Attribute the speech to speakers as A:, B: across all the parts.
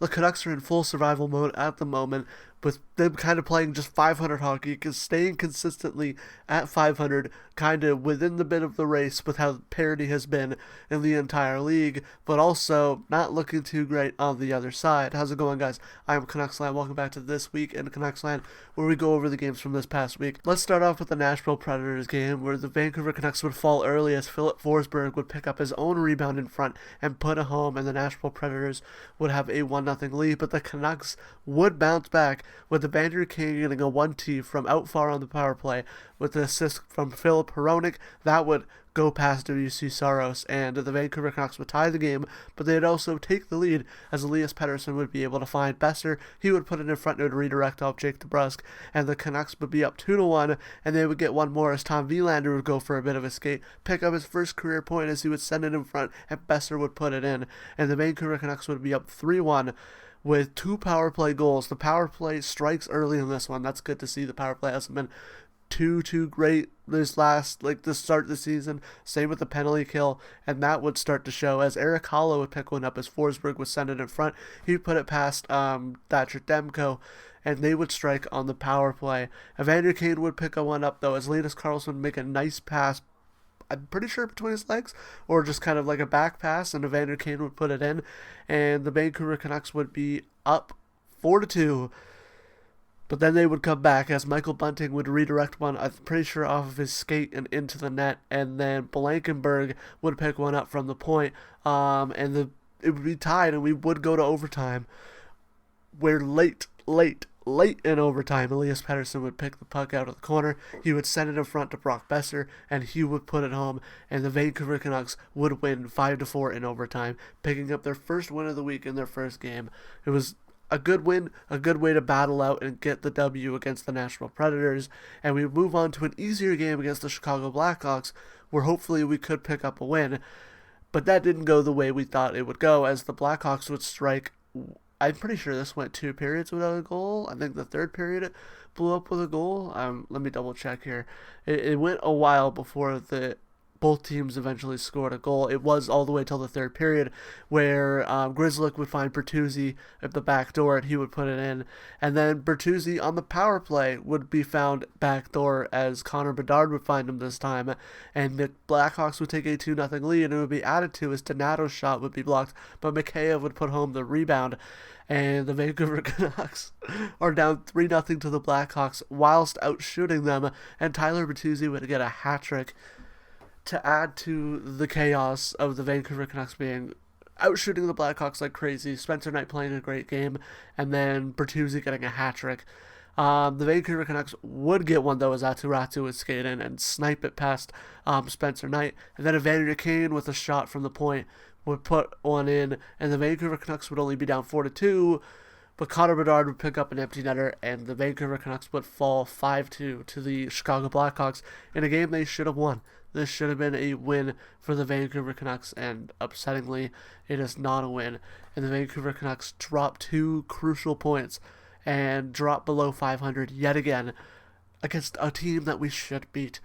A: The Canucks are in full survival mode at the moment, with them kind of playing just 500 hockey, because staying consistently at 500, kind of within the bit of the race with how parity has been in the entire league, but also not looking too great on the other side. How's it going, guys? I'm CanucksLand. Welcome back to This Week in CanucksLand, where we go over the games from this past week. Let's start off with the Nashville Predators game, where the Vancouver Canucks would fall early as Philip Forsberg would pick up his own rebound in front and put it home, and the Nashville Predators would have a 1-0 lead, but the Canucks would bounce back with Evander Kane getting a 1-2 from out far on the power play with the assist from Filip Hronek. That would go past WC Saros, and the Vancouver Canucks would tie the game, but they'd also take the lead as Elias Pettersson would be able to find Boeser. He would put it in front and would redirect off Jake DeBrusk, and the Canucks would be up 2-1, and they would get one more as Tom Wielander would go for a bit of a skate, pick up his first career point as he would send it in front, and Boeser would put it in, and the Vancouver Canucks would be up 3-1 with two power play goals. The power play strikes early in this one. That's good to see. The power play hasn't been too great this start of the season. Same with the penalty kill, and that would start to show as Eric Holla would pick one up as Forsberg would send it in front. He'd put it past Thatcher Demko, and they would strike on the power play. Evander Kane would pick one up though as Linus Karlsson would make a nice pass, I'm pretty sure between his legs, or just kind of like a back pass, and Evander Kane would put it in, and the Vancouver Canucks would be up 4-2. But then they would come back as Michael Bunting would redirect one, I'm pretty sure off of his skate and into the net, and then Blankenberg would pick one up from the point, and it would be tied, and we would go to overtime, where late in overtime, Elias Pettersson would pick the puck out of the corner. He would send it in front to Brock Boeser, and he would put it home, and the Vancouver Canucks would win 5-4 in overtime, picking up their first win of the week in their first game. It was a good win, a good way to battle out and get the W against the Nashville Predators, and we move on to an easier game against the Chicago Blackhawks, where hopefully we could pick up a win, but that didn't go the way we thought it would go, as the Blackhawks would strike. I'm pretty sure this went 2 periods without a goal. I think the third period blew up with a goal. Let me double check here. It went a while before both teams eventually scored a goal. It was all the way till the third period where Grzelcyk would find Bertuzzi at the back door and he would put it in. And then Bertuzzi on the power play would be found back door as Connor Bedard would find him this time. And the Blackhawks would take a 2-0 lead, and it would be added to as Donato's shot would be blocked, but Mikheyev would put home the rebound. And the Vancouver Canucks are down 3-0 to the Blackhawks whilst outshooting them, and Tyler Bertuzzi would get a hat trick to add to the chaos of the Vancouver Canucks being outshooting the Blackhawks like crazy. Spencer Knight playing a great game, and then Bertuzzi getting a hat trick. The Vancouver Canucks would get one though as Aturatu would skate in and snipe it past Spencer Knight, and then Evander Kane with a shot from the point would put one in, and the Vancouver Canucks would only be down 4-2. But Connor Bedard would pick up an empty netter, and the Vancouver Canucks would fall 5-2 to the Chicago Blackhawks in a game they should have won. This should have been a win for the Vancouver Canucks, and upsettingly, it is not a win. And the Vancouver Canucks drop 2 crucial points and drop below 500 yet again against a team that we should beat.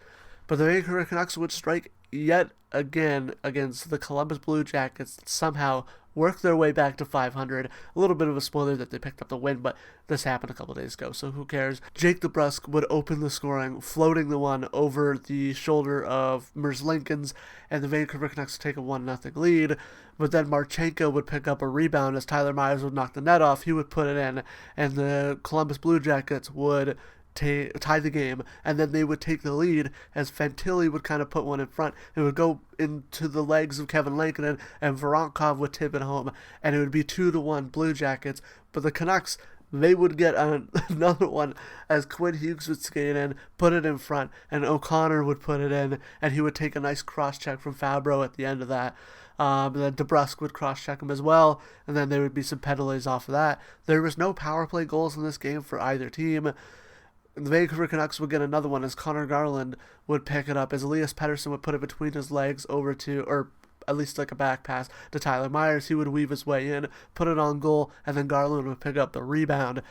A: But the Vancouver Canucks would strike yet again against the Columbus Blue Jackets, somehow work their way back to 500. A little bit of a spoiler that they picked up the win, but this happened a couple days ago, so who cares? Jake DeBrusk would open the scoring, floating the one over the shoulder of Merzlikins, and the Vancouver Canucks take a 1-0 lead. But then Marchenko would pick up a rebound as Tyler Myers would knock the net off. He would put it in, and the Columbus Blue Jackets would tie the game, and then they would take the lead as Fantilli would kind of put one in front. It would go into the legs of Kevin Lankinen, and Voronkov would tip it home, and it would be 2-1 Blue Jackets. But the Canucks, they would get another one as Quinn Hughes would skate in, put it in front, and O'Connor would put it in, and he would take a nice cross-check from Fabro at the end of that. Then DeBrusk would cross-check him as well, and then there would be some penalties off of that. There was no power play goals in this game for either team. The Vancouver Canucks would get another one as Connor Garland would pick it up as Elias Pettersson would put it between his legs over to, or at least like a back pass to Tyler Myers. He would weave his way in, put it on goal, and then Garland would pick up the rebound.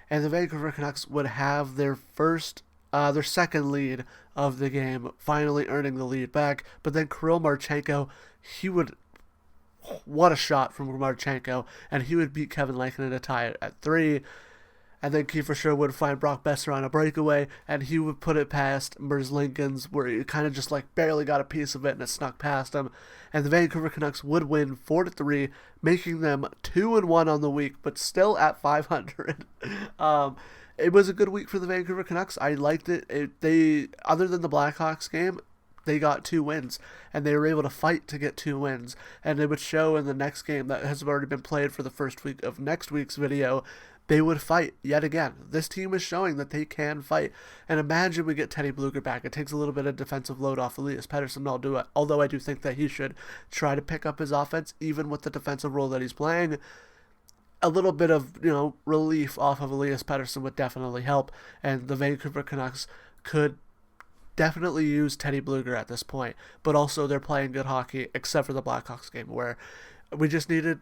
A: And the Vancouver Canucks would have their second lead of the game, finally earning the lead back. But then Kirill Marchenko, he would what a shot from Marchenko, and he would beat Kevin Lankinen to tie it at 3. And then Kiefer Sher would find Brock Boeser on a breakaway, and he would put it past Merzlikins, where he kind of just like barely got a piece of it, and it snuck past him. And the Vancouver Canucks would win 4-3, making them 2-1 on the week, but still at 500. It was a good week for the Vancouver Canucks. I liked it. They, other than the Blackhawks game, they got 2 wins, and they were able to fight to get 2 wins. And it would show in the next game that has already been played for the first week of next week's video. They would fight yet again. This team is showing that they can fight. And imagine we get Teddy Blueger back. It takes a little bit of defensive load off Elias Pettersson, although I do think that he should try to pick up his offense, even with the defensive role that he's playing. A little bit of, relief off of Elias Pettersson would definitely help. And the Vancouver Canucks could definitely use Teddy Blueger at this point. But also they're playing good hockey, except for the Blackhawks game, where we just needed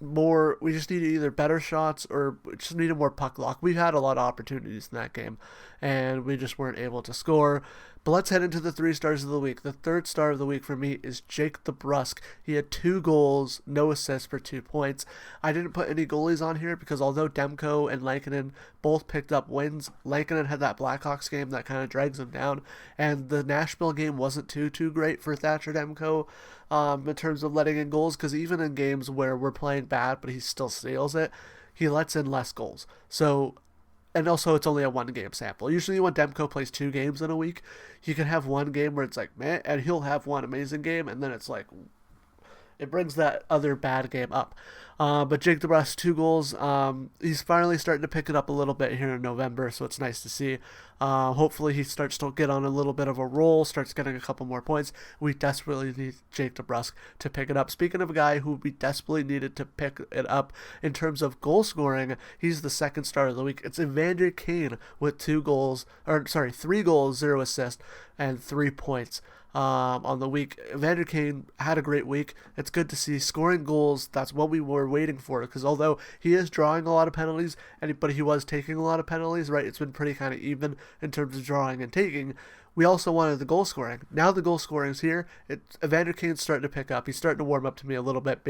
A: either better shots or we just needed more puck luck. We've had a lot of opportunities in that game, and we just weren't able to score. But let's head into the 3 stars of the week. The 3rd star of the week for me is Jake DeBrusk. He had 2 goals, no assists for 2 points. I didn't put any goalies on here because although Demko and Lankinen both picked up wins, Lankinen had that Blackhawks game that kind of drags him down, and the Nashville game wasn't too great for Thatcher Demko in terms of letting in goals, because even in games where we're playing bad but he still steals it, he lets in less goals. So, and also it's only a 1-game sample. Usually when Demko plays 2 games in a week, he can have 1 game where it's like, man, and he'll have 1 amazing game, and then it's like, it brings that other bad game up. But Jake DeBrusk, 2 goals. He's finally starting to pick it up a little bit here in November, so it's nice to see. Hopefully he starts to get on a little bit of a roll, starts getting a couple more points. We desperately need Jake DeBrusk to pick it up. Speaking of a guy who we desperately needed to pick it up in terms of goal scoring, he's the 2nd star of the week. It's Evander Kane with 3 goals, 0 assists, and 3 points. On the week. Evander Kane had a great week. It's good to see scoring goals. That's what we were waiting for, because although he is drawing a lot of penalties, but he was taking a lot of penalties, right? It's been pretty kind of even in terms of drawing and taking. We also wanted the goal scoring. Now the goal scoring is here. Evander Kane's starting to pick up. He's starting to warm up to me a little bit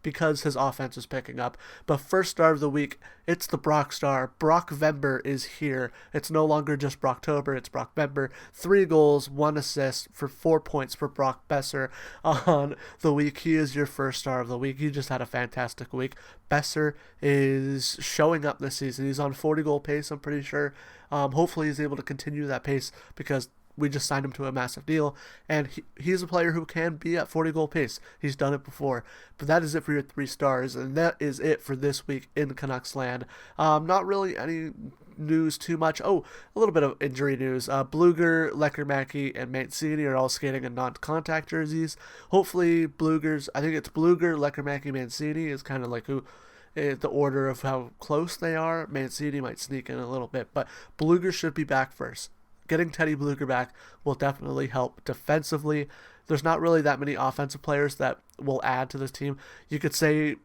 A: because his offense is picking up. But 1st star of the week, it's the Brock star. Brockvember is here. It's no longer just Brocktober, it's Brockvember. 3 goals, 1 assist for 4 points for Brock Boeser on the week. He is your 1st star of the week. He just had a fantastic week. Boeser is showing up this season. He's on 40-goal pace, I'm pretty sure. Hopefully he's able to continue that pace, because we just signed him to a massive deal, and he's a player who can be at 40-goal pace. He's done it before. But that is it for your 3 stars, and that is it for this week in CanucksLand. Not really any news too much. Oh, a little bit of injury news. Blueger, Lekkerimäki, and Mancini are all skating in non-contact jerseys. Hopefully I think it's Blueger, Lekkerimäki, Mancini is kind of like the order of how close they are. Mancini might sneak in a little bit, but Blueger should be back first. Getting Teddy Blueger back will definitely help defensively. There's not really that many offensive players that will add to this team. You could say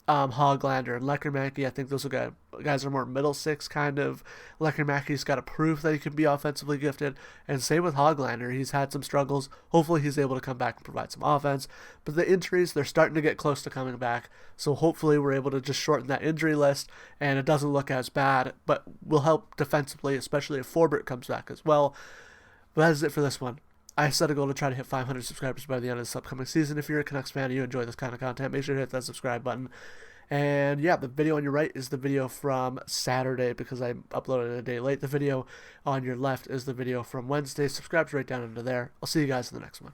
A: Hoglander and Lekkerimäki. I think those guys are more middle 6 kind of. Lekkerimäki's got to prove that he can be offensively gifted, and same with Hoglander. He's had some struggles. Hopefully he's able to come back and provide some offense. But the injuries, they're starting to get close to coming back, so hopefully we're able to just shorten that injury list and it doesn't look as bad, but will help defensively, especially if Forbert comes back as well. But that is it for this one. I set a goal to try to hit 500 subscribers by the end of this upcoming season. If you're a Canucks fan and you enjoy this kind of content, make sure to hit that subscribe button. And yeah, the video on your right is the video from Saturday, because I uploaded it a day late. The video on your left is the video from Wednesday. Subscribe right down into there. I'll see you guys in the next one.